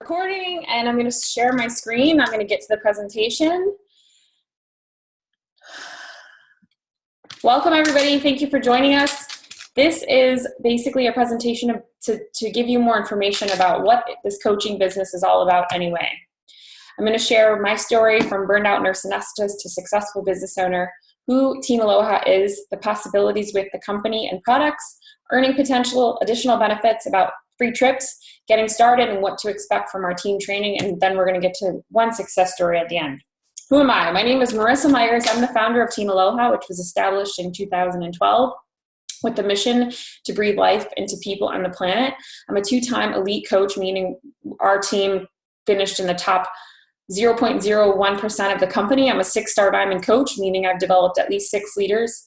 Recording, and I'm going to share my screen. I'm going to get to the presentation. Welcome everybody. Thank you for joining us. This is basically a presentation to give you more information about what this coaching business is all about anyway. I'm going to share my story from burned out nurse anesthetist to successful business owner, who Team Aloha is, the possibilities with the company and products, earning potential, additional benefits about free trips, getting started, and what to expect from our team training, and then we're going to get to one success story at the end. Who am I? My name is Marissa Myers. I'm the founder of Team Aloha, which was established in 2012 with the mission to breathe life into people on the planet. I'm a two-time elite coach, meaning our team finished in the top 0.01% of the company. I'm a 6-star diamond coach, meaning I've developed at least 6 leaders.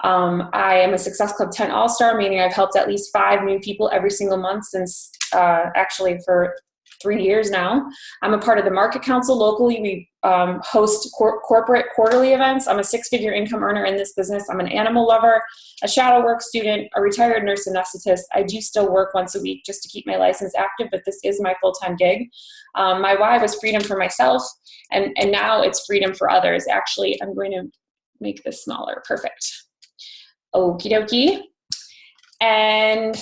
I am a Success Club 10 All-Star, meaning I've helped at least 5 new people every single month since actually for 3 years now. I'm a part of the Market Council locally. We host corporate quarterly events. I'm a 6-figure income earner in this business. I'm an animal lover, a shadow work student, a retired nurse anesthetist. I do still work once a week just to keep my license active, but this is my full-time gig. My why was freedom for myself, and now it's freedom for others. Actually, I'm going to make this smaller. Perfect. Okie dokie. And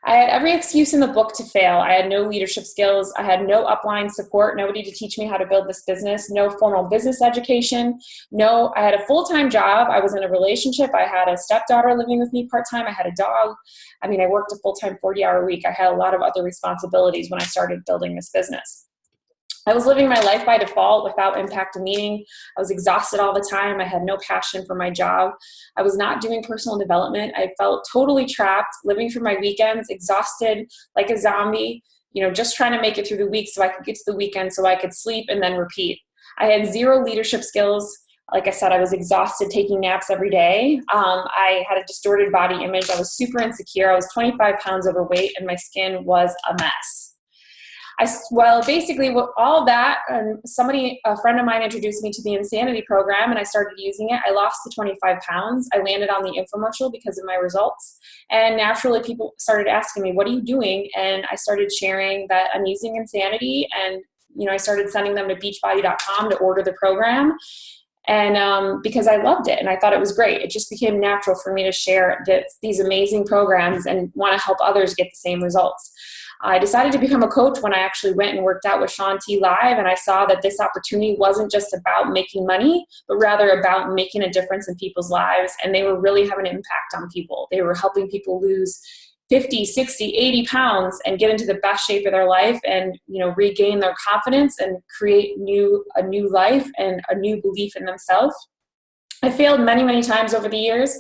I had every excuse in the book to fail. I had no leadership skills. I had no upline support, nobody to teach me how to build this business, no formal business education. I had a full-time job. I was in a relationship. I had a stepdaughter living with me part-time. I had a dog. I mean, I worked a full-time 40-hour week. I had a lot of other responsibilities when I started building this business. I was living my life by default without impact and meaning. I was exhausted all the time. I had no passion for my job. I was not doing personal development. I felt totally trapped, living through my weekends, exhausted like a zombie, just trying to make it through the week so I could get to the weekend so I could sleep and then repeat. I had 0 leadership skills. Like I said, I was exhausted, taking naps every day. I had a distorted body image. I was super insecure. I was 25 pounds overweight and my skin was a mess. Basically, all of that, a friend of mine introduced me to the Insanity program, and I started using it. I lost the 25 pounds. I landed on the infomercial because of my results. And naturally, people started asking me, what are you doing? And I started sharing that I'm using Insanity, and I started sending them to Beachbody.com to order the program. And because I loved it and I thought it was great, it just became natural for me to share these amazing programs and want to help others get the same results. I decided to become a coach when I actually went and worked out with Shaun T live, and I saw that this opportunity wasn't just about making money, but rather about making a difference in people's lives, and they were really having an impact on people. They were helping people lose 50, 60, 80 pounds and get into the best shape of their life and, regain their confidence and create a new life and a new belief in themselves. I failed many, many times over the years.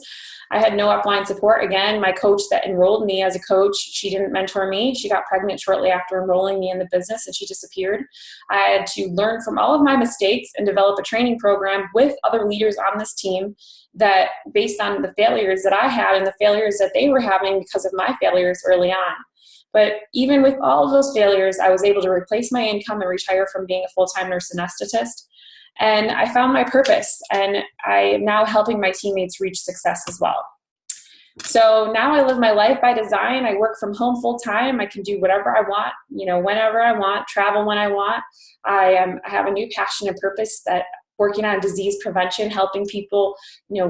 I had no upline support. Again, my coach that enrolled me as a coach, she didn't mentor me. She got pregnant shortly after enrolling me in the business and she disappeared. I had to learn from all of my mistakes and develop a training program with other leaders on this team that based on the failures that I had and the failures that they were having because of my failures early on. But even with all of those failures, I was able to replace my income and retire from being a full-time nurse anesthetist. And I found my purpose, and I am now helping my teammates reach success as well. So now I live my life by design. I work from home full time. I can do whatever I want, whenever I want, travel when I want. I have a new passion and purpose that working on disease prevention, helping people,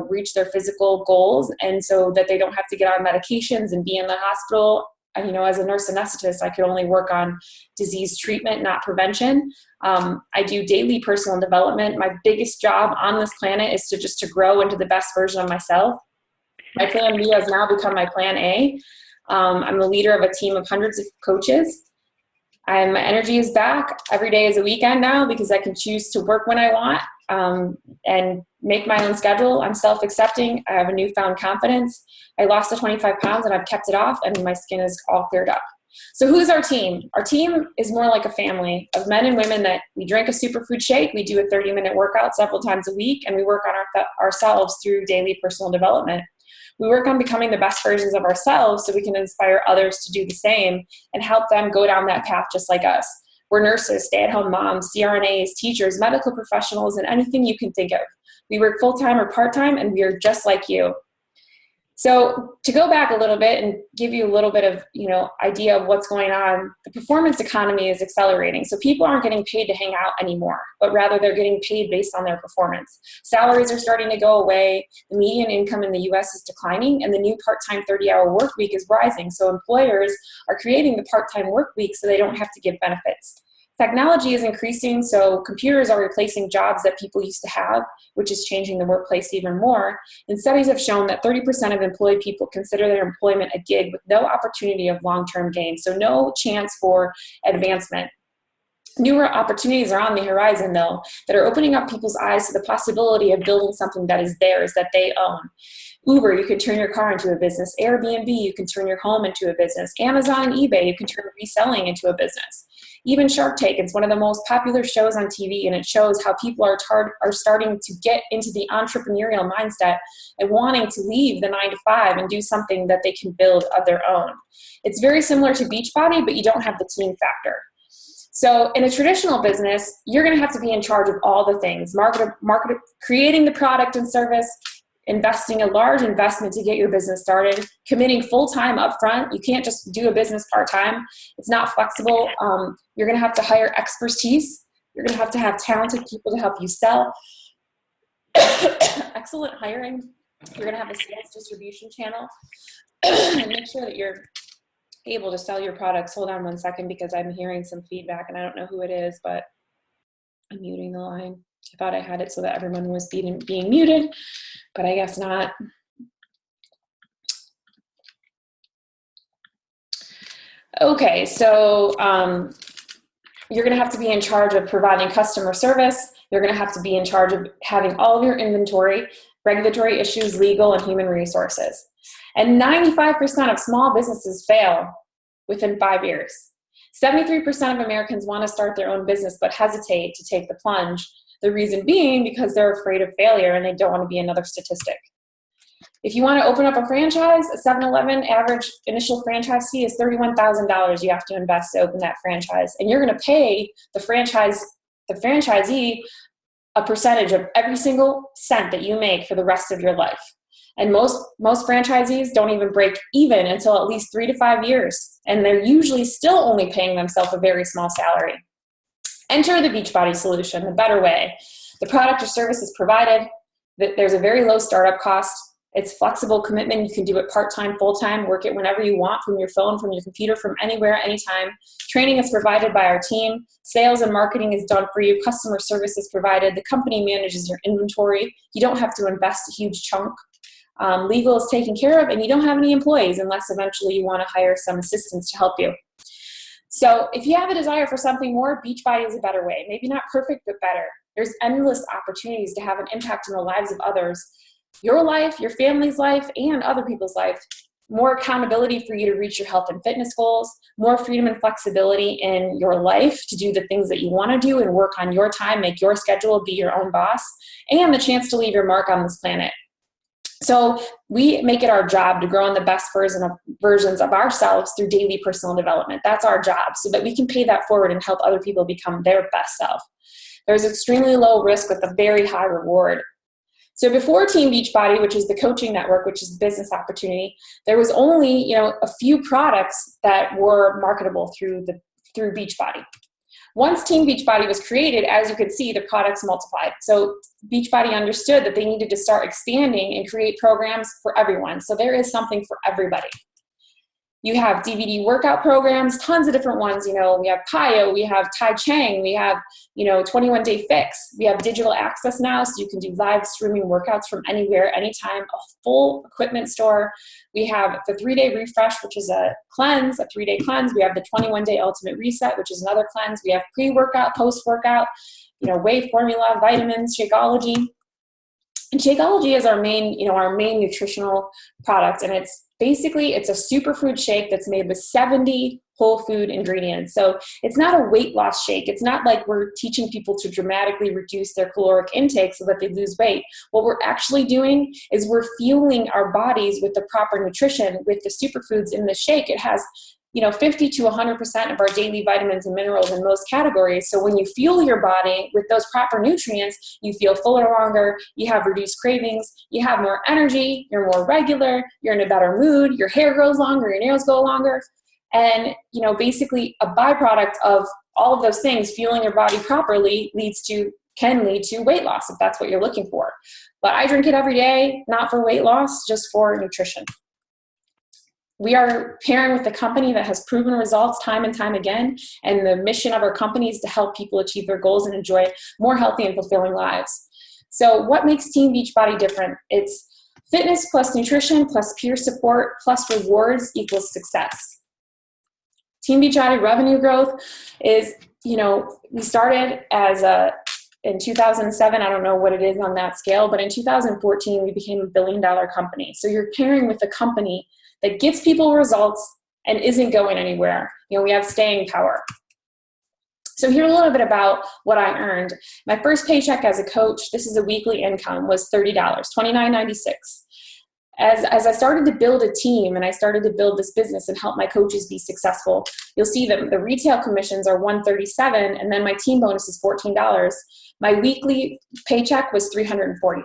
reach their physical goals, and so that they don't have to get on medications and be in the hospital. As a nurse anesthetist, I could only work on disease treatment, not prevention. I do daily personal development. My biggest job on this planet is to grow into the best version of myself. My plan B has now become my plan A. I'm the leader of a team of hundreds of coaches. My energy is back. Every day is a weekend now because I can choose to work when I want and make my own schedule. I'm self-accepting. I have a newfound confidence. I lost the 25 pounds and I've kept it off, and my skin is all cleared up. So who's our team? Our team is more like a family of men and women that we drink a superfood shake, we do a 30-minute workout several times a week, and we work on ourselves through daily personal development. We work on becoming the best versions of ourselves so we can inspire others to do the same and help them go down that path just like us. We're nurses, stay-at-home moms, CRNAs, teachers, medical professionals, and anything you can think of. We work full-time or part-time, and we are just like you. So to go back a little bit and give you a little bit of, idea of what's going on, the performance economy is accelerating. So people aren't getting paid to hang out anymore, but rather they're getting paid based on their performance. Salaries are starting to go away. The median income in the US is declining, and the new part-time 30-hour work week is rising. So employers are creating the part-time work week so they don't have to give benefits. Technology is increasing, so computers are replacing jobs that people used to have, which is changing the workplace even more. And studies have shown that 30% of employed people consider their employment a gig with no opportunity of long-term gain, so no chance for advancement. Newer opportunities are on the horizon, though, that are opening up people's eyes to the possibility of building something that is theirs, that they own. Uber, you can turn your car into a business. Airbnb, you can turn your home into a business. Amazon and eBay, you can turn reselling into a business. Even Shark Tank, it's one of the most popular shows on TV, and it shows how people are starting to get into the entrepreneurial mindset and wanting to leave the 9-to-5 and do something that they can build of their own. It's very similar to Beachbody, but you don't have the team factor. So in a traditional business, you're going to have to be in charge of all the things, creating the product and service, investing a large investment to get your business started, committing full-time upfront. You can't just do a business part-time. It's not flexible. You're going to have to hire expertise. You're going to have talented people to help you sell. Excellent hiring. You're going to have a sales distribution channel. And make sure that you're able to sell your products. Hold on one second, because I'm hearing some feedback and I don't know who it is, but I'm muting the line. I thought I had it so that everyone was being muted, but I guess not. Okay, so you're going to have to be in charge of providing customer service. You're going to have to be in charge of having all of your inventory, regulatory issues, legal, and human resources. And 95% of small businesses fail within 5 years. 73% of Americans want to start their own business but hesitate to take the plunge. The reason being because they're afraid of failure and they don't want to be another statistic. If you want to open up a franchise, a 7-Eleven average initial franchise fee is $31,000 you have to invest to open that franchise. And you're going to pay the franchisee a percentage of every single cent that you make for the rest of your life. And most franchisees don't even break even until at least 3 to 5 years. And they're usually still only paying themselves a very small salary. Enter the Beachbody solution, the better way. The product or service is provided. There's a very low startup cost. It's flexible commitment. You can do it part-time, full-time, work it whenever you want, from your phone, from your computer, from anywhere, anytime. Training is provided by our team. Sales and marketing is done for you. Customer service is provided. The company manages your inventory. You don't have to invest a huge chunk. Legal is taken care of, and you don't have any employees unless eventually you want to hire some assistants to help you. So if you have a desire for something more, Beachbody is a better way. Maybe not perfect, but better. There's endless opportunities to have an impact on the lives of others, your life, your family's life, and other people's life. More accountability for you to reach your health and fitness goals, more freedom and flexibility in your life to do the things that you want to do and work on your time, make your schedule, be your own boss, and the chance to leave your mark on this planet. So we make it our job to grow in the best versions of ourselves through daily personal development. That's our job, so that we can pay that forward and help other people become their best self. There's extremely low risk with a very high reward. So before Team Beachbody, which is the coaching network, which is business opportunity, there was only a few products that were marketable through Beachbody. Once Team Beachbody was created, as you can see, the products multiplied. So Beachbody understood that they needed to start expanding and create programs for everyone. So there is something for everybody. You have DVD workout programs, tons of different ones. We have PiYo, we have Tai Chang, we have 21 Day Fix. We have digital access now, so you can do live streaming workouts from anywhere, anytime. A full equipment store. We have the 3-day refresh, which is a 3-day cleanse. We have the 21 Day Ultimate Reset, which is another cleanse. We have pre-workout, post-workout, whey formula, vitamins, Shakeology. And Shakeology is our main nutritional product, and it's a superfood shake that's made with 70 whole food ingredients. So it's not a weight loss shake. It's not like we're teaching people to dramatically reduce their caloric intake so that they lose weight. What we're actually doing is we're fueling our bodies with the proper nutrition with the superfoods in the shake. It has 50 to 100% of our daily vitamins and minerals in most categories. So when you fuel your body with those proper nutrients, you feel fuller longer, you have reduced cravings, you have more energy, you're more regular, you're in a better mood, your hair grows longer, your nails go longer. And, basically a byproduct of all of those things, fueling your body properly can lead to weight loss if that's what you're looking for. But I drink it every day, not for weight loss, just for nutrition. We are pairing with a company that has proven results time and time again, and the mission of our company is to help people achieve their goals and enjoy more healthy and fulfilling lives. So what makes Team Beachbody different? It's fitness plus nutrition plus peer support plus rewards equals success. Team Beachbody revenue growth is, we started in 2007, I don't know what it is on that scale, but in 2014, we became $1 billion company. So you're pairing with a company that gets people results and isn't going anywhere. We have staying power. So here's a little bit about what I earned. My first paycheck as a coach, this is a weekly income, was $30, $29.96. As I started to build a team and I started to build this business and help my coaches be successful, you'll see that the retail commissions are $137, and then my team bonus is $14. My weekly paycheck was $340.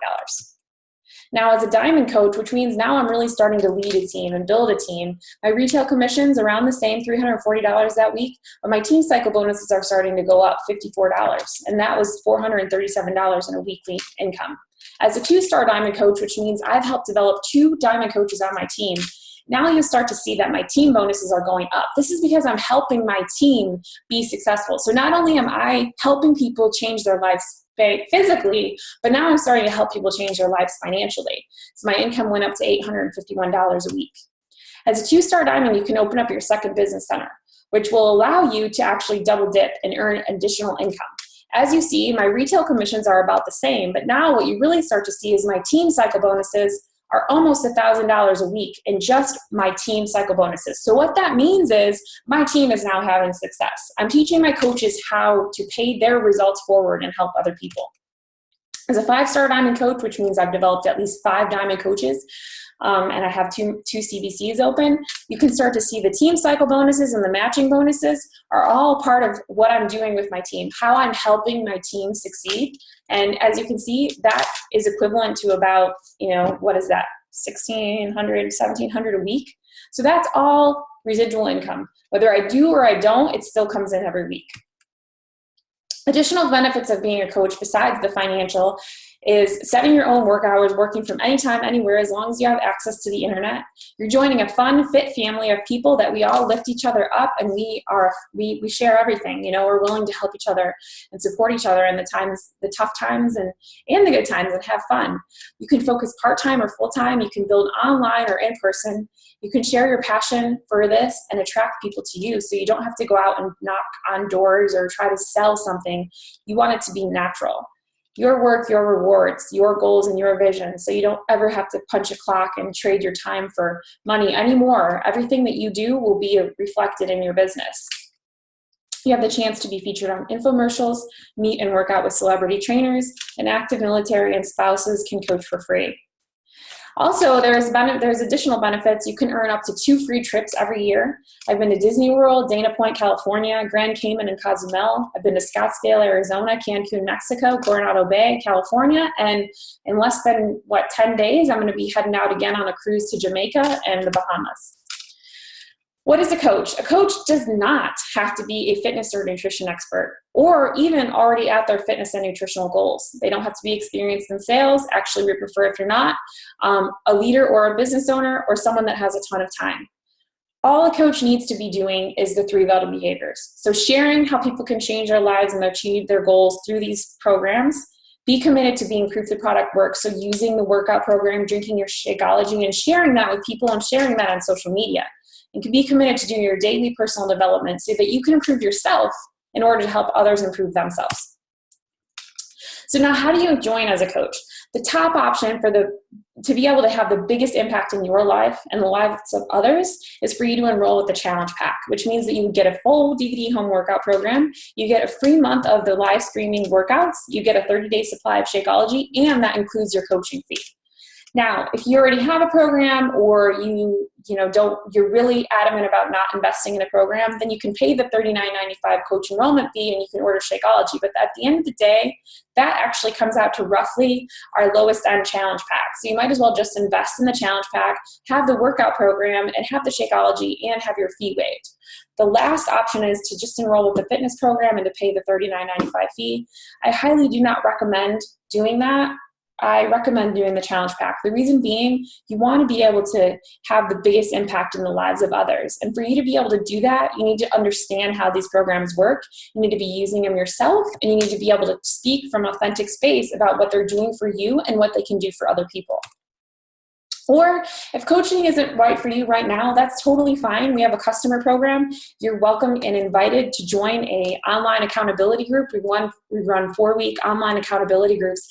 Now, as a diamond coach, which means now I'm really starting to lead a team and build a team, my retail commissions around the same, $340 that week, but my team cycle bonuses are starting to go up, $54, and that was $437 in a weekly income. As a 2-star diamond coach, which means I've helped develop 2 diamond coaches on my team, now you start to see that my team bonuses are going up. This is because I'm helping my team be successful. So not only am I helping people change their lives physically, but now I'm starting to help people change their lives financially. So my income went up to $851 a week. As a 2-star diamond, you can open up your second business center, which will allow you to actually double dip and earn additional income. As you see, my retail commissions are about the same, but now what you really start to see is my team cycle bonuses are almost $1,000 a week in just my team cycle bonuses. So what that means is my team is now having success. I'm teaching my coaches how to pay their results forward and help other people. As a 5-star diamond coach, which means I've developed at least 5 diamond coaches, and I have two CBCs open, you can start to see the team cycle bonuses and the matching bonuses are all part of what I'm doing with my team, how I'm helping my team succeed. And as you can see, that is equivalent to about, what is that, $1,600, $1,700 a week. So that's all residual income. Whether I do or I don't, it still comes in every week. Additional benefits of being a coach besides the financial is setting your own work hours, working from anytime, anywhere, as long as you have access to the internet. You're joining a fun, fit family of people that we all lift each other up, and we share everything. We're willing to help each other and support each other in the tough times and the good times, and have fun. You can focus part-time or full-time. You can build online or in person. You can share your passion for this and attract people to you, so you don't have to go out and knock on doors or try to sell something. You want it to be natural. Your work, your rewards, your goals, and your vision, so you don't ever have to punch a clock and trade your time for money anymore. Everything that you do will be reflected in your business. You have the chance to be featured on infomercials, meet and work out with celebrity trainers, and active military and spouses can coach for free. Also, there's additional benefits. You can earn up to 2 free trips every year. I've been to Disney World, Dana Point, California, Grand Cayman, and Cozumel. I've been to Scottsdale, Arizona, Cancun, Mexico, Coronado Bay, California, and in less than, 10 days, I'm going to be heading out again on a cruise to Jamaica and the Bahamas. What is a coach? A coach does not have to be a fitness or nutrition expert, or even already at their fitness and nutritional goals. They don't have to be experienced in sales. Actually, we prefer if you're not a leader or a business owner or someone that has a ton of time. All a coach needs to be doing is the 3 vital behaviors. So sharing how people can change their lives and achieve their goals through these programs. Be committed to being proof the product works. So using the workout program, drinking your Shakeology, and sharing that with people and sharing that on social media. And can be committed to doing your daily personal development so that you can improve yourself in order to help others improve themselves. So now, how do you join as a coach? The top option to be able to have the biggest impact in your life and the lives of others is for you to enroll with the Challenge Pack, which means that you would get a full DVD home workout program, you get a free month of the live streaming workouts, you get a 30-day supply of Shakeology, and that includes your coaching fee. Now, if you already have a program, or you're really adamant about not investing in a program, then you can pay the $39.95 coach enrollment fee and you can order Shakeology. But at the end of the day, that actually comes out to roughly our lowest end challenge pack. So you might as well just invest in the challenge pack, have the workout program, and have the Shakeology, and have your fee waived. The last option is to just enroll with the fitness program and to pay the $39.95 fee. I highly do not recommend doing that. I recommend doing the challenge pack. The reason being, you want to be able to have the biggest impact in the lives of others. And for you to be able to do that, you need to understand how these programs work. You need to be using them yourself, and you need to be able to speak from authentic space about what they're doing for you and what they can do for other people. Or if coaching isn't right for you right now, that's totally fine. We have a customer program. You're welcome and invited to join an online accountability group. We run 4-week online accountability groups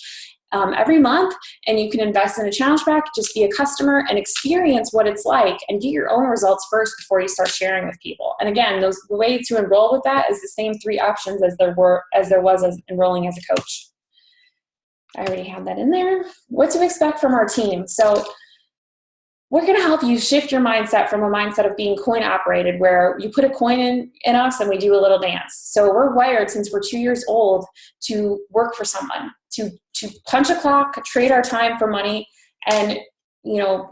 every month, and you can invest in a challenge pack, just be a customer and experience what it's like and get your own results first before you start sharing with people. And again, the way to enroll with that is the same 3 options as there was as enrolling as a coach. I already have that in there. What to expect from our team. So we're going to help you shift your mindset from a mindset of being coin operated, where you put a coin in us and we do a little dance. So we're wired since we're 2 years old to work for someone, to punch a clock, trade our time for money. And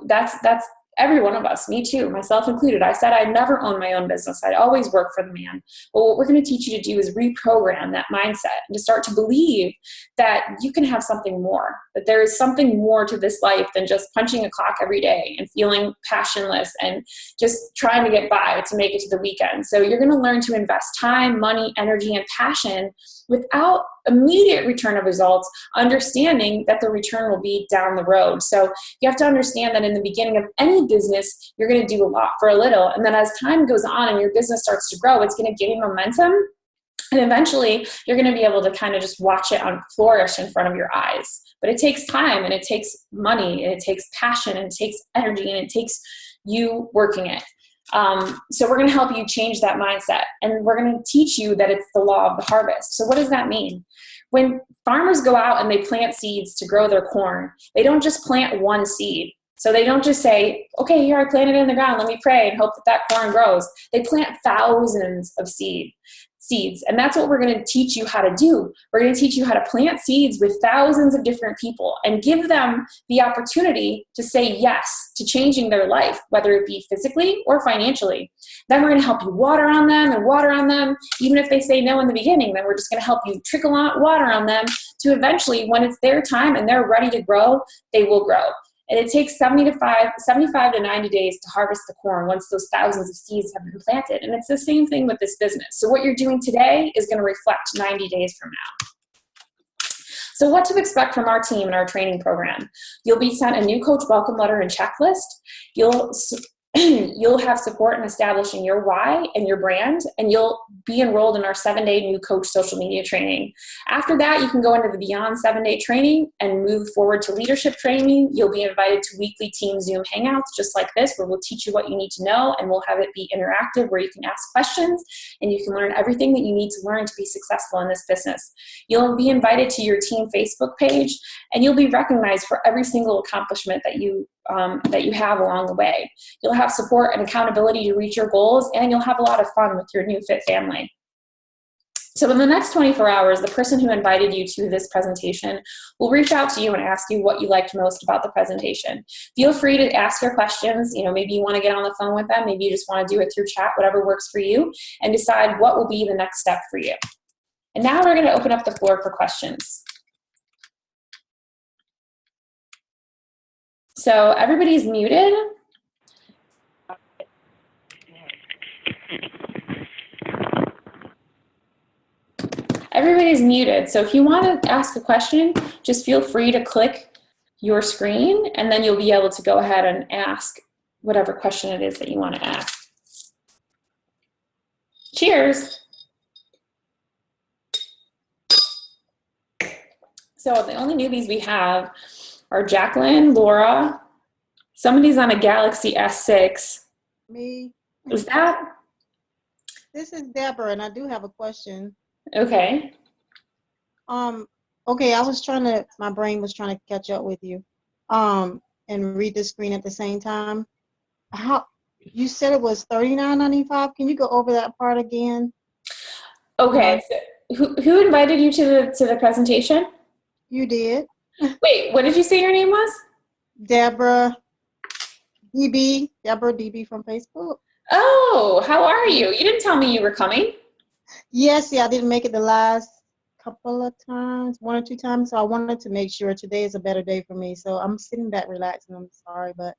that's every one of us, me too, myself included. I said I'd never own my own business. I'd always work for the man. But what we're going to teach you to do is reprogram that mindset and to start to believe that you can have something more, that there is something more to this life than just punching a clock every day and feeling passionless and just trying to get by to make it to the weekend. So you're going to learn to invest time, money, energy, and passion without immediate return of results, understanding that the return will be down the road. So you have to understand that in the beginning of any business, you're going to do a lot for a little. And then as time goes on and your business starts to grow, it's going to gain momentum. And eventually you're going to be able to kind of just watch it flourish in front of your eyes. But it takes time, and it takes money, and it takes passion, and it takes energy, and it takes you working it. So we're going to help you change that mindset, and we're going to teach you that it's the law of the harvest. So what does that mean? When farmers go out and they plant seeds to grow their corn, they don't just plant one seed. So they don't just say, okay, here, I planted it in the ground, let me pray and hope that corn grows. They plant thousands of seeds. And that's what we're going to teach you how to do. We're going to teach you how to plant seeds with thousands of different people and give them the opportunity to say yes to changing their life, whether it be physically or financially. Then we're going to help you water on them. Even if they say no in the beginning, then we're just going to help you trickle on water on them to eventually, when it's their time and they're ready to grow, they will grow. And it takes 75 to 90 days to harvest the corn once those thousands of seeds have been planted. And it's the same thing with this business. So what you're doing today is going to reflect 90 days from now. So what to expect from our team and our training program. You'll be sent a new coach welcome letter and checklist. You'll have support in establishing your why and your brand, and you'll be enrolled in our 7-day new coach social media training. After that, you can go into the Beyond 7-day training and move forward to leadership training. You'll be invited to weekly team Zoom hangouts just like this, where we'll teach you what you need to know, and we'll have it be interactive, where you can ask questions and you can learn everything that you need to learn to be successful in this business. You'll be invited to your team Facebook page, and you'll be recognized for every single accomplishment that you have along the way. You'll have support and accountability to reach your goals, and you'll have a lot of fun with your new fit family. So in the next 24 hours, the person who invited you to this presentation will reach out to you and ask you what you liked most about the presentation. Feel free to ask your questions. Maybe you want to get on the phone with them. Maybe you just want to do it through chat, whatever works for you, and decide what will be the next step for you. And now we're going to open up the floor for questions. So everybody's muted. Everybody's muted. So if you want to ask a question, just feel free to click your screen, and then you'll be able to go ahead and ask whatever question it is that you want to ask. Cheers. So the only newbies we have are Jacqueline, Laura, somebody's on a Galaxy S6. Me. Is that? This is Deborah, and I do have a question. Okay. Okay, my brain was trying to catch up with you. and read the screen at the same time. How you said it was $39.95? Can you go over that part again? Okay. So who invited you to the presentation? You did. Wait, what did you say your name was? Deborah Deborah DB from Facebook. Oh, how are you? You didn't tell me you were coming. Yes, yeah, I didn't make it the last couple of times, 1 or 2 times. So I wanted to make sure today is a better day for me. So I'm sitting back relaxing. I'm sorry, but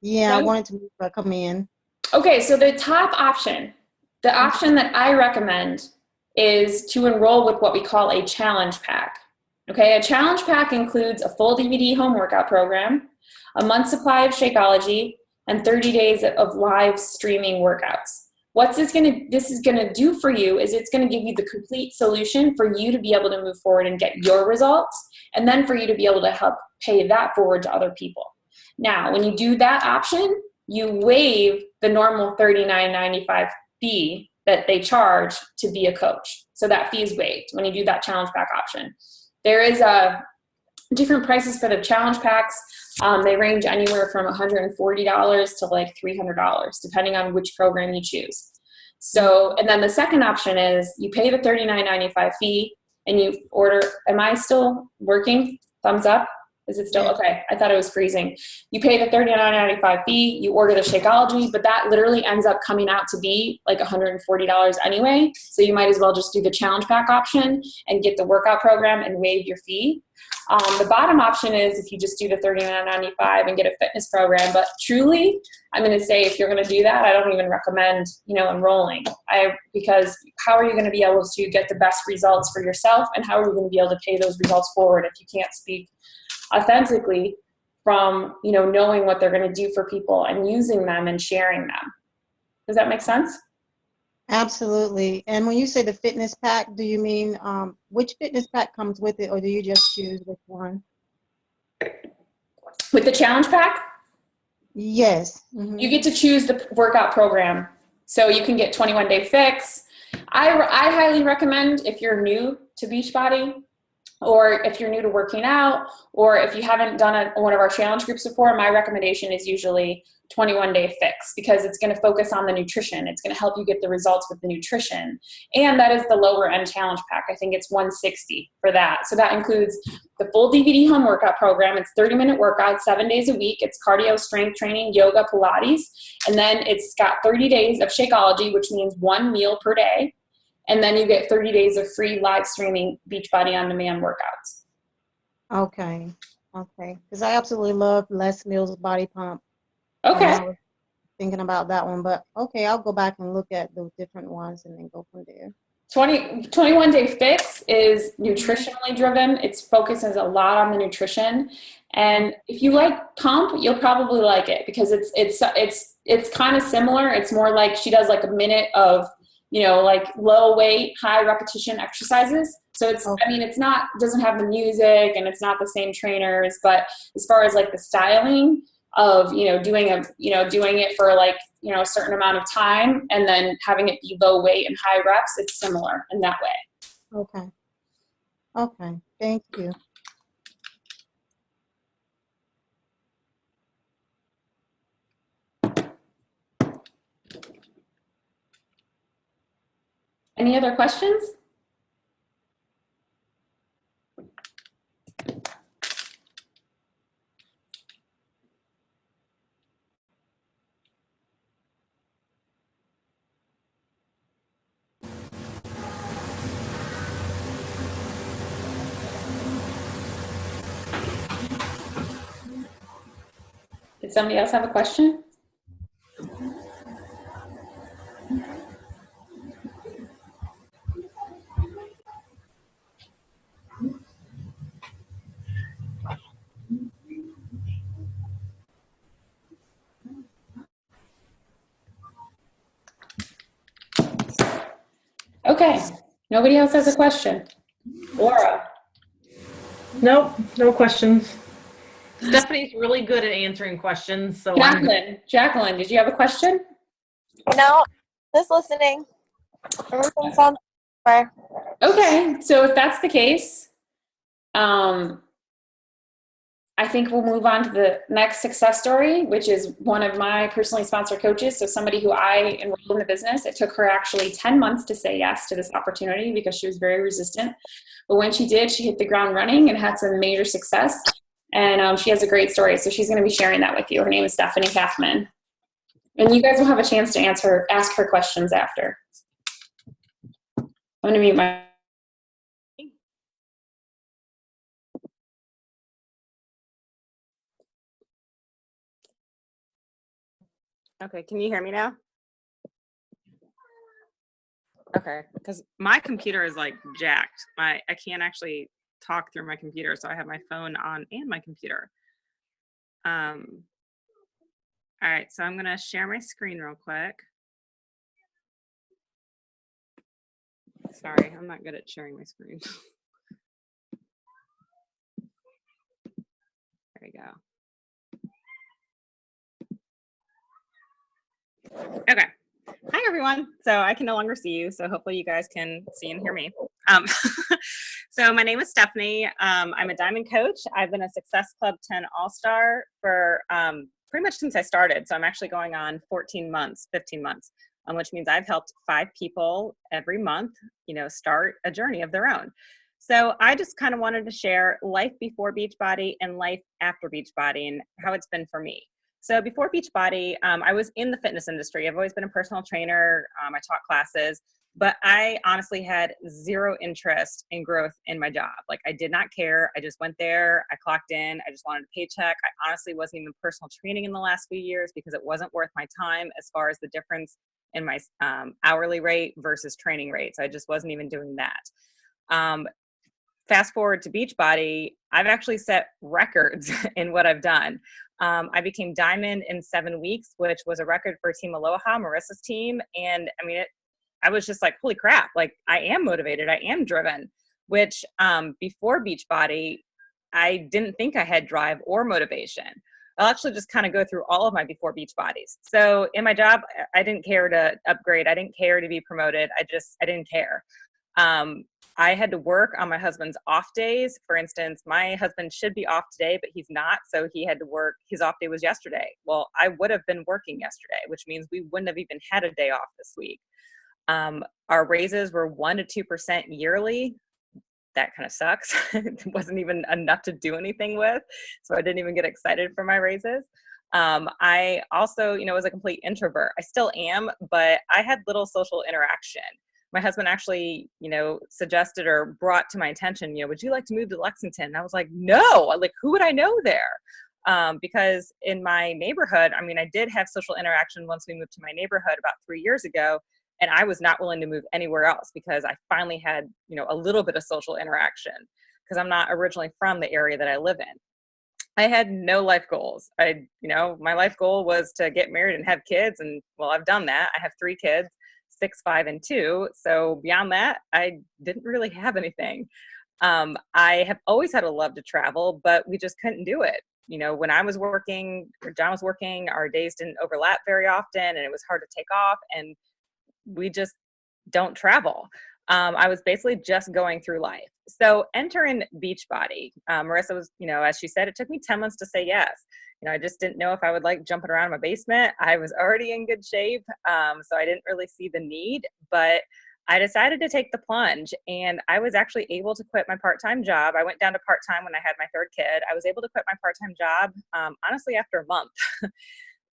yeah, I wanted to make sure I come in. Okay, so the top option, the option that I recommend is to enroll with what we call a challenge pack. Okay, a challenge pack includes a full DVD home workout program, a month's supply of Shakeology, and 30 days of live streaming workouts. What this is gonna do for you is it's gonna give you the complete solution for you to be able to move forward and get your results, and then for you to be able to help pay that forward to other people. Now, when you do that option, you waive the normal $39.95 fee that they charge to be a coach. So that fee is waived when you do that challenge pack option. There is different prices for the challenge packs. They range anywhere from $140 to like $300, depending on which program you choose. So, and then the second option is you pay the $39.95 fee and you order, am I still working? Thumbs up? Is it still, okay, I thought it was freezing. You pay the $39.95 fee, you order the Shakeology, but that literally ends up coming out to be like $140 anyway. So you might as well just do the challenge pack option and get the workout program and waive your fee. The bottom option is if you just do the $39.95 and get a fitness program. But truly, I'm going to say if you're going to do that, I don't even recommend, enrolling. Because how are you going to be able to get the best results for yourself, and how are you going to be able to pay those results forward if you can't speak authentically from, knowing what they're going to do for people and using them and sharing them? Does that make sense? Absolutely. And when you say the fitness pack, do you mean which fitness pack comes with it, or do you just choose which one? With the challenge pack? Yes. Mm-hmm. You get to choose the workout program. So you can get 21-day fix. I highly recommend if you're new to Beachbody, or if you're new to working out, or if you haven't done one of our challenge groups before, my recommendation is usually 21-day fix, because it's going to focus on the nutrition. It's going to help you get the results with the nutrition. And that is the lower end challenge pack. I think it's $160 for that. So that includes the full DVD home workout program. It's 30-minute workouts, 7 days a week. It's cardio, strength training, yoga, Pilates. And then it's got 30 days of Shakeology, which means 1 meal per day. And then you get 30 days of free live streaming Beachbody on demand workouts. Okay. Because I absolutely love Les Mills' Body Pump. Okay. And I was thinking about that one, but okay, I'll go back and look at those different ones and then go from there. 21-day fix is nutritionally driven. It focuses a lot on the nutrition. And if you like pump, you'll probably like it, because it's kind of similar. It's more like she does like a minute of, like low weight, high repetition exercises. So it's, okay. Doesn't have the music, and it's not the same trainers, but as far as like the styling of, doing it for like, a certain amount of time and then having it be low weight and high reps, it's similar in that way. Okay. Thank you. Any other questions? Did somebody else have a question? Okay, nobody else has a question. Laura? Nope, no questions. Stephanie's really good at answering questions, so Jacqueline, did you have a question? No, just listening. Everything sounds fair. Okay, so if that's the case, I I think we'll move on to the next success story, which is one of my personally sponsored coaches. So somebody who I enrolled in the business. It took her actually 10 months to say yes to this opportunity because she was very resistant. But when she did, she hit the ground running and had some major success. And she has a great story. So she's going to be sharing that with you. Her name is Stephanie Kaufman. And you guys will have a chance to ask her questions after. I'm going to mute my. Okay, can you hear me now? Okay, because my computer is like jacked. I can't actually talk through my computer, so I have my phone on and my computer. All right, so I'm gonna share my screen real quick. Sorry, I'm not good at sharing my screen. There we go. Okay. Hi, everyone. So I can no longer see you, so hopefully you guys can see and hear me. So my name is Stephanie. I'm a diamond coach. I've been a Success Club 10 All-Star for pretty much since I started. So I'm actually going on 15 months, which means I've helped 5 people every month, start a journey of their own. So I just kind of wanted to share life before Beachbody and life after Beachbody and how it's been for me. So before Beachbody, I was in the fitness industry. I've always been a personal trainer. I taught classes, but I honestly had zero interest in growth in my job. Like I did not care. I just went there. I clocked in. I just wanted a paycheck. I honestly wasn't even personal training in the last few years because it wasn't worth my time as far as the difference in my hourly rate versus training rate. So I just wasn't even doing that. Fast forward to Beachbody, I've actually set records in what I've done. I became diamond in 7 weeks, which was a record for Team Aloha, Marissa's team. And I mean, I was just like, holy crap, like I am motivated, I am driven, which before Beachbody, I didn't think I had drive or motivation. I'll actually just kind of go through all of my before Beachbodies. So in my job, I didn't care to upgrade. I didn't care to be promoted. I didn't care. I had to work on my husband's off days. For instance, my husband should be off today, but he's not. So he had to work. His off day was yesterday. Well, I would have been working yesterday, which means we wouldn't have even had a day off this week. Our raises were 1% to 2% yearly. That kind of sucks. It wasn't even enough to do anything with. So I didn't even get excited for my raises. I also, was a complete introvert. I still am, but I had little social interaction. My husband actually, suggested or brought to my attention, would you like to move to Lexington? And I was like, no, like, who would I know there? Because in my neighborhood, I did have social interaction once we moved to my neighborhood about 3 years ago, and I was not willing to move anywhere else because I finally had, a little bit of social interaction because I'm not originally from the area that I live in. I had no life goals. My life goal was to get married and have kids. And well, I've done that. I have 3 kids, 6, 5, and 2. So beyond that, I didn't really have anything. I have always had a love to travel, but we just couldn't do it. When I was working or John was working, our days didn't overlap very often and it was hard to take off. And we just don't travel. I was basically just going through life. So entering Beachbody, Marissa was, as she said, it took me 10 months to say yes. I just didn't know if I would like jumping around in my basement. I was already in good shape, so I didn't really see the need, but I decided to take the plunge, and I was actually able to quit my part-time job. I went down to part-time when I had my 3rd kid. I was able to quit my part-time job, honestly, after a month.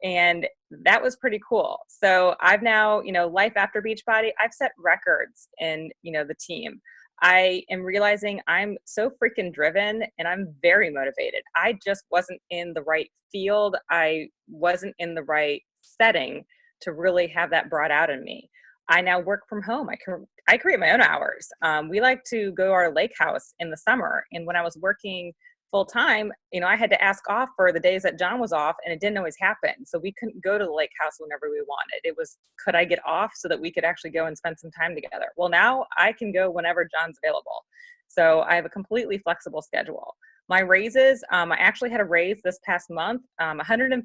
And that was pretty cool. So I've now, life after Beachbody, I've set records in, the team. I am realizing I'm so freaking driven and I'm very motivated. I just wasn't in the right field. I wasn't in the right setting to really have that brought out in me. I now work from home. I create my own hours. We like to go to our lake house in the summer. And when I was working full time, I had to ask off for the days that John was off, and it didn't always happen. So we couldn't go to the lake house whenever we wanted. It was, could I get off so that we could actually go and spend some time together? Well, now I can go whenever John's available. So I have a completely flexible schedule. My raises, I actually had a raise this past month, 150%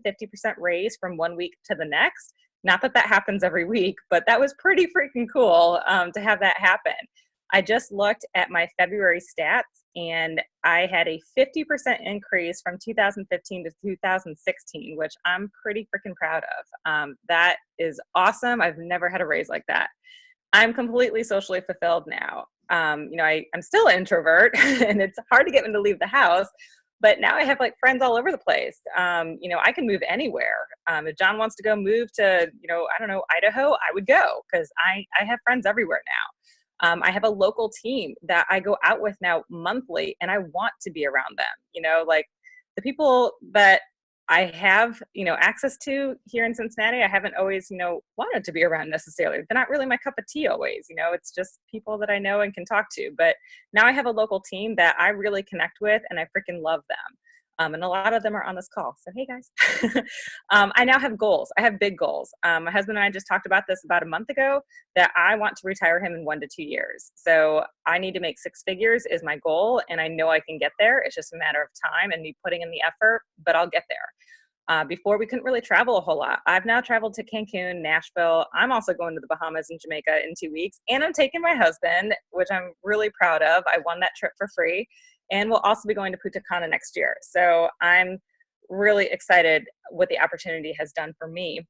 raise from 1 week to the next. Not that that happens every week, but that was pretty freaking cool to have that happen. I just looked at my February stats, and I had a 50% increase from 2015 to 2016, which I'm pretty freaking proud of. That is awesome. I've never had a raise like that. I'm completely socially fulfilled now. I'm still an introvert and it's hard to get me to leave the house, but now I have like friends all over the place. I can move anywhere. If John wants to go move to, I don't know, Idaho, I would go because I have friends everywhere now. I have a local team that I go out with now monthly and I want to be around them, like the people that I have, access to here in Cincinnati, I haven't always, wanted to be around necessarily. They're not really my cup of tea always, it's just people that I know and can talk to. But now I have a local team that I really connect with and I freaking love them. And a lot of them are on this call. So, hey guys, I now have goals. I have big goals. My husband and I just talked about this about a month ago that I want to retire him in 1 to 2 years. So I need to make 6 figures is my goal. And I know I can get there. It's just a matter of time and me putting in the effort, but I'll get there. Before we couldn't really travel a whole lot. I've now traveled to Cancun, Nashville. I'm also going to the Bahamas and Jamaica in 2 weeks. And I'm taking my husband, which I'm really proud of. I won that trip for free. And we'll also be going to Punta Cana next year. So I'm really excited what the opportunity has done for me.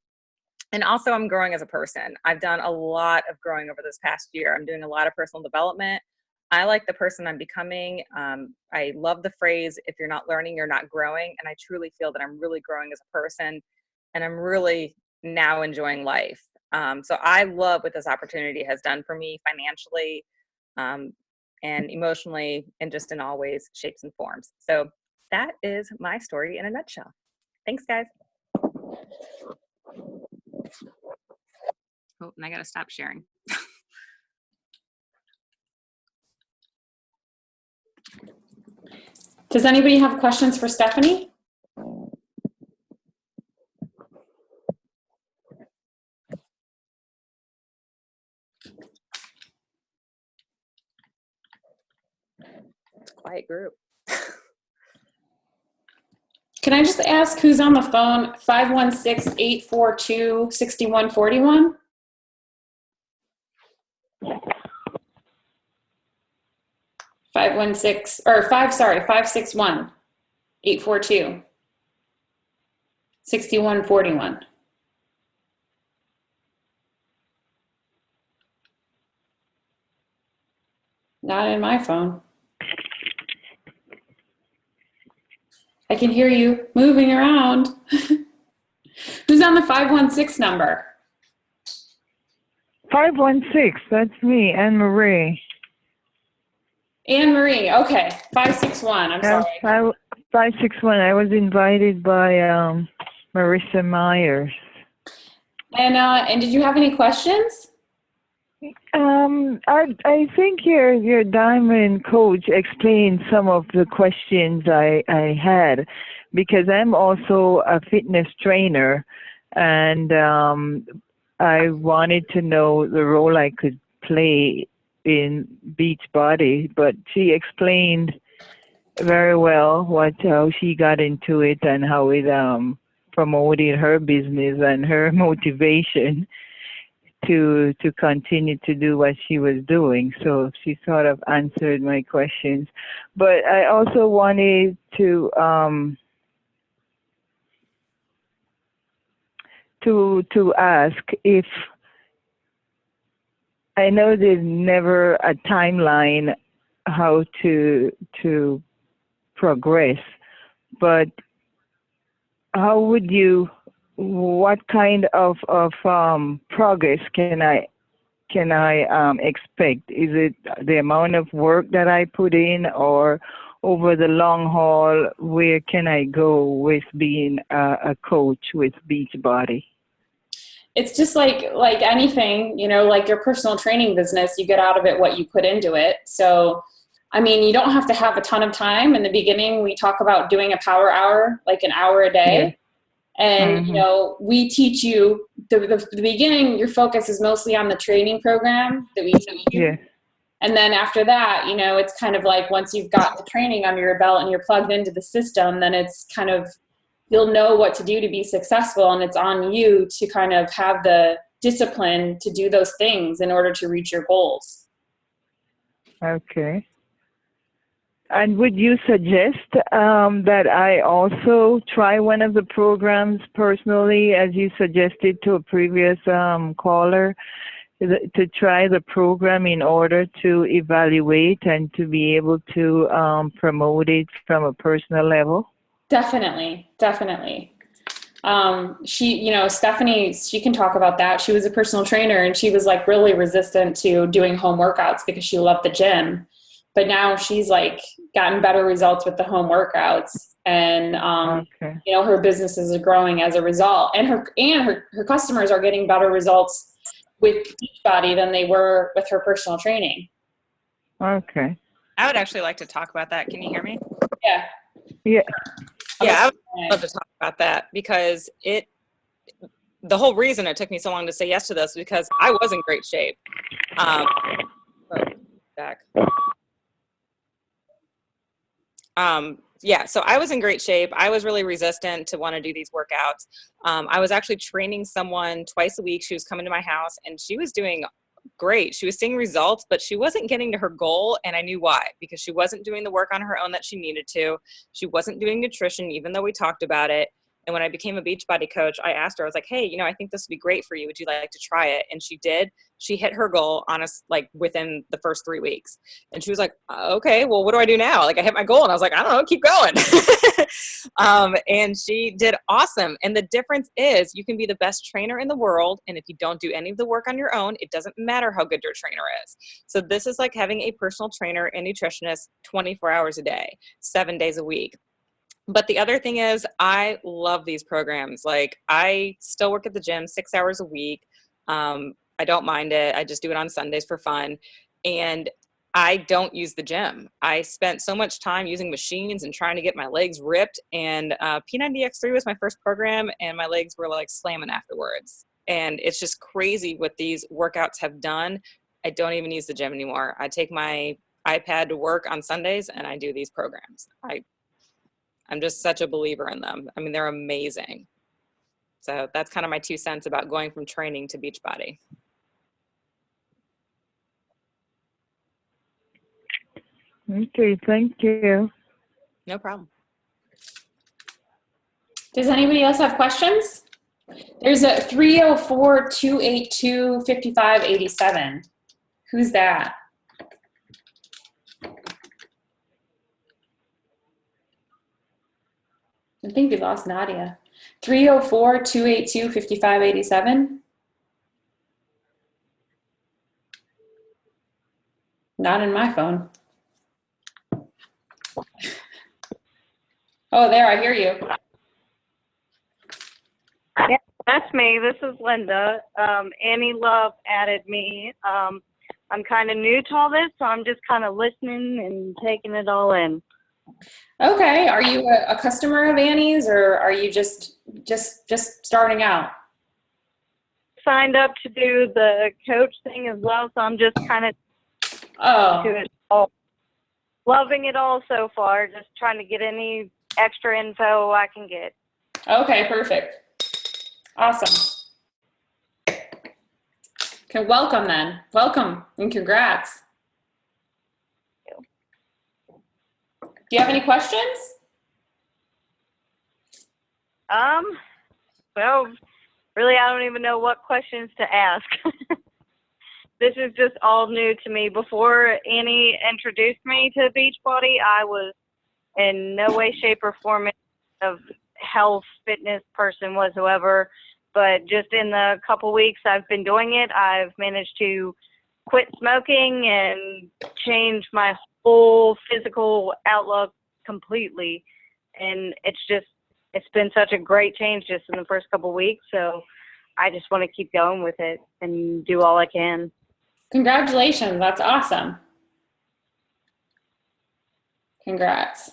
And also I'm growing as a person. I've done a lot of growing over this past year. I'm doing a lot of personal development. I like the person I'm becoming. I love the phrase, if you're not learning, you're not growing. And I truly feel that I'm really growing as a person and I'm really now enjoying life. So I love what this opportunity has done for me financially, and emotionally, and just in all ways, shapes and forms. So that is my story in a nutshell. Thanks, guys. Oh, and I gotta stop sharing. Does anybody have questions for Stephanie? It's a quiet group. Can I just ask who's on the phone? 516-842-6141? Five one six or 561-842-6141. Not in my phone. I can hear you moving around. Who's on the 516 number? 516, that's me, Anne Marie. Anne Marie, okay. 561, I'm sorry. 561, I was invited by Marissa Myers. And did you have any questions? I think your diamond coach explained some of the questions I had, because I'm also a fitness trainer, and I wanted to know the role I could play in Beachbody, but she explained very well how she got into it and how it promoted her business and her motivation to continue to do what she was doing. So she sort of answered my questions. But I also wanted to ask if, I know there's never a timeline how to progress, but what kind of progress can I expect? Is it the amount of work that I put in, or over the long haul, where can I go with being a coach with Beachbody? It's just like anything, like your personal training business, you get out of it what you put into it. So, I mean, you don't have to have a ton of time. In the beginning, we talk about doing a power hour, like an hour a day. Yeah. And, we teach you, the beginning, your focus is mostly on the training program that we teach you. Yeah. And then after that, it's kind of like once you've got the training under your belt and you're plugged into the system, then it's kind of, you'll know what to do to be successful, and it's on you to kind of have the discipline to do those things in order to reach your goals. Okay. And would you suggest that I also try one of the programs personally, as you suggested to a previous caller, to try the program in order to evaluate and to be able to promote it from a personal level? Definitely. Stephanie, she can talk about that. She was a personal trainer and she was like really resistant to doing home workouts because she loved the gym. But now she's like gotten better results with the home workouts, and her businesses are growing as a result. And her customers are getting better results with Beachbody than they were with her personal training. Okay. I would actually like to talk about that. Can you hear me? Yeah. Yeah, I would love to talk about that because the whole reason it took me so long to say yes to this was because I was in great shape. So I was in great shape. I was really resistant to want to do these workouts. I was actually training someone twice a week. She was coming to my house and she was doing great. She was seeing results, but she wasn't getting to her goal. And I knew why, because she wasn't doing the work on her own that she needed to. She wasn't doing nutrition, even though we talked about it. And when I became a Beachbody coach, I asked her, I was like, hey, I think this would be great for you. Would you like to try it? And she did. She hit her goal within the first 3 weeks. And she was like, okay, well, what do I do now? Like I hit my goal. And I was like, I don't know, keep going. And she did awesome. And the difference is you can be the best trainer in the world. And if you don't do any of the work on your own, it doesn't matter how good your trainer is. So this is like having a personal trainer and nutritionist 24 hours a day, 7 days a week. But the other thing is I love these programs. Like I still work at the gym 6 hours a week. I don't mind it. I just do it on Sundays for fun. And I don't use the gym. I spent so much time using machines and trying to get my legs ripped. And P90X3 was my first program and my legs were like slamming afterwards. And it's just crazy what these workouts have done. I don't even use the gym anymore. I take my iPad to work on Sundays and I do these programs. I'm just such a believer in them. I mean, they're amazing. So that's kind of my 2 cents about going from training to Beachbody. Okay, thank you. No problem. Does anybody else have questions? There's a 304-282-5587. Who's that? I think we lost Nadia. 304-282-5587. Not in my phone. Oh, there, I hear you. Yeah, that's me. This is Linda. Annie Love added me. I'm kind of new to all this, so I'm just kind of listening and taking it all in. Okay, are you a customer of Annie's, or are you just starting out? Signed up to do the coach thing as well, so I'm just kind of to it all. Loving it all so far, just trying to get any extra info I can get. Okay, perfect. Awesome. Okay, welcome then. Welcome and congrats. Do you have any questions? Well, really, I don't even know what questions to ask. This is just all new to me. Before Annie introduced me to Beachbody, I was in no way, shape, or form of health, fitness person whatsoever. But just in the couple weeks I've been doing it, I've managed to quit smoking and change my whole physical outlook completely. And it's been such a great change just in the first couple weeks. So I just want to keep going with it and do all I can. Congratulations. That's awesome. Congrats.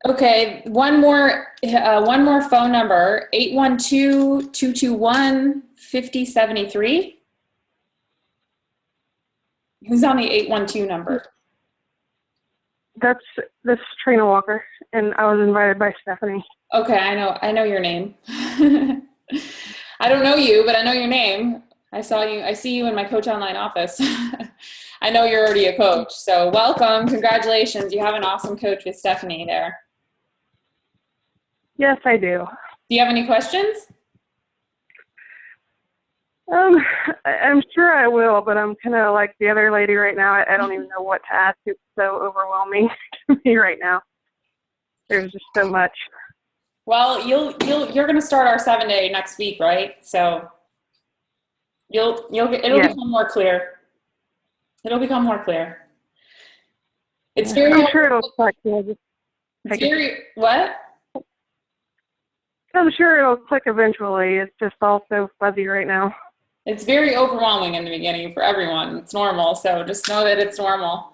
Okay, one more phone number, 812-221-5073. Who's on the 812 number? This is Trina Walker, and I was invited by Stephanie. Okay, I know your name. I don't know you, but I know your name. I see you in my Coach Online office. I know you're already a coach, so welcome. Congratulations. You have an awesome coach with Stephanie there. Yes, I do. Do you have any questions? I'm sure I will, but I'm kind of like the other lady right now. I don't even know what to ask. It's so overwhelming to me right now. There's just so much. Well, you're going to start our 7-day next week, right? So it'll become more clear. It'll become more clear. It's very. I'm sure it'll click. It's very what? I'm sure it'll click eventually. It's just all so fuzzy right now. It's very overwhelming in the beginning for everyone. It's normal, so just know that it's normal.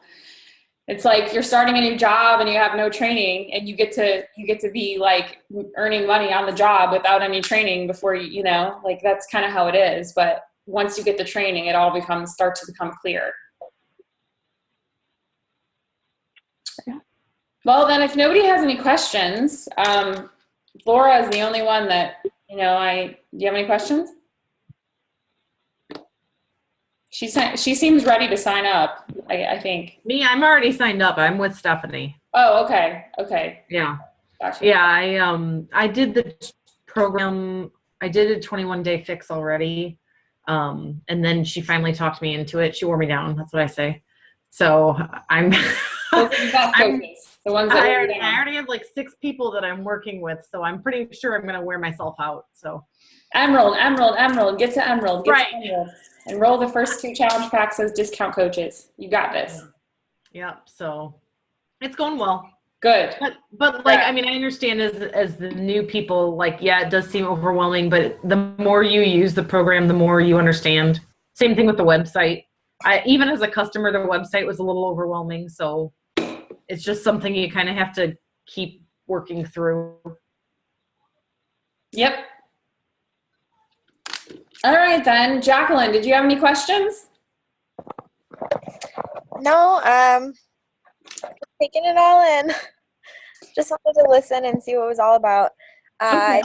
It's like you're starting a new job and you have no training, and you get to be like earning money on the job without any training before you know, like that's kind of how it is. But once you get the training, it all starts to become clear. Well, then, if nobody has any questions, Laura is the only one that do you have any questions? She seems ready to sign up, I think. Me, I'm already signed up. I'm with Stephanie. Oh, okay. Yeah. Gotcha. Yeah, I did the program. I did a 21-day fix already. And then she finally talked me into it. She wore me down. That's what I say. So I'm Those are the best coaches, the ones that I wear you down. already have like 6 people that I'm working with, so I'm pretty sure I'm going to wear myself out. So Emerald. Get to Emerald. Right. Emerald. Enroll the first 2 challenge packs as discount coaches. You got this. Yeah. So it's going well. Good. But like, I mean, I understand as the new people, like, yeah, it does seem overwhelming, but the more you use the program, the more you understand. Same thing with the website. Even as a customer, the website was a little overwhelming. So it's just something you kind of have to keep working through. Yep. All right, then. Jacqueline, did you have any questions? No, taking it all in. Just wanted to listen and see what it was all about. Okay.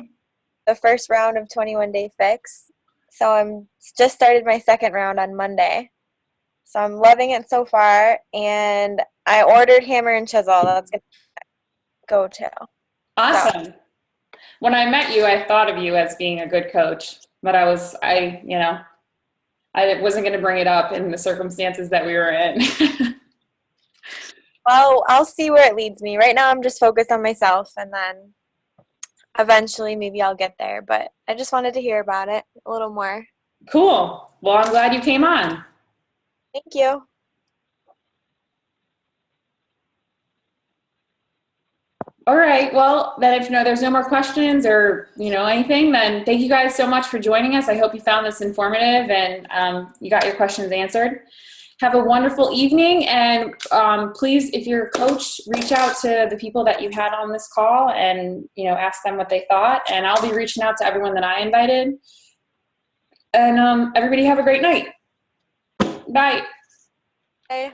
The first round of 21-day fix. So I'm just started my second round on Monday. So I'm loving it so far. And I ordered hammer and chisel. That's going to go to. Awesome. When I met you, I thought of you as being a good coach, but I wasn't going to bring it up in the circumstances that we were in. Well, I'll see where it leads me. Right now I'm just focused on myself, and then eventually maybe I'll get there. But I just wanted to hear about it a little more. Cool. Well, I'm glad you came on. Thank you. All right. Well, then if there's no more questions or, anything, then thank you guys so much for joining us. I hope you found this informative and you got your questions answered. Have a wonderful evening. And please, if you're a coach, reach out to the people that you had on this call and, ask them what they thought. And I'll be reaching out to everyone that I invited. And everybody have a great night. Bye. Bye.